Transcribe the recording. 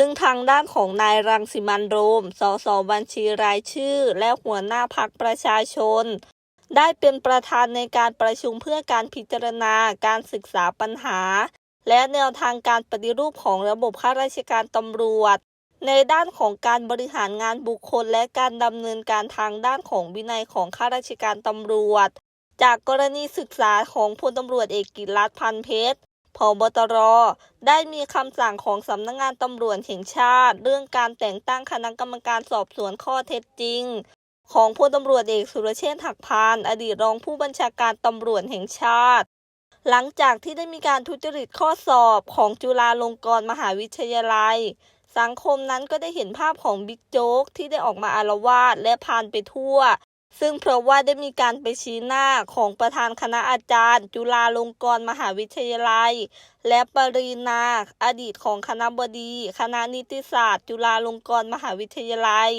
ซึ่งทางด้านของนายรังสิมันต์โรม สสบัญชีรายชื่อ และหัวหน้าพรรคประชาชน ได้เป็นประธานในการประชุมเพื่อการพิจารณาการศึกษาปัญหา และแนวทางการปฏิรูปของระบบข้าราชการตำรวจ ในด้านของการบริหารงานบุคคลและการดำเนินการทางด้านของวินัยของข้าราชการตำรวจ จากกรณีศึกษาของพลตำรวจเอกกิตติรัตน์ พันเพชร ผบ.ตร.ได้มีคำสั่งของสำนักงานตำรวจแห่งชาติเรื่องการแต่งตั้งคณะกรรมการสอบสวนข้อเท็จจริงของพลตำรวจเอกสุรเชษฐ์ หักพานต์ อดีตรองผู้บัญชาการตำรวจแห่งชาติ หลังจากที่ได้มีการทุจริตข้อสอบของจุฬาลงกรณ์มหาวิทยาลัย สังคมนั้นก็ได้เห็นภาพของบิ๊กโจ๊กที่ได้ออกมาอาละวาดและพาลไปทั่ว ซึ่งเพราะว่าได้มีการไปชี้หน้าของประธานคณะอาจารย์ จุฬาลงกรณ์มหาวิทยาลัย และปรีณา อดีตของคณบดี คณะนิติศาสตร์ จุฬาลงกรณ์มหาวิทยาลัย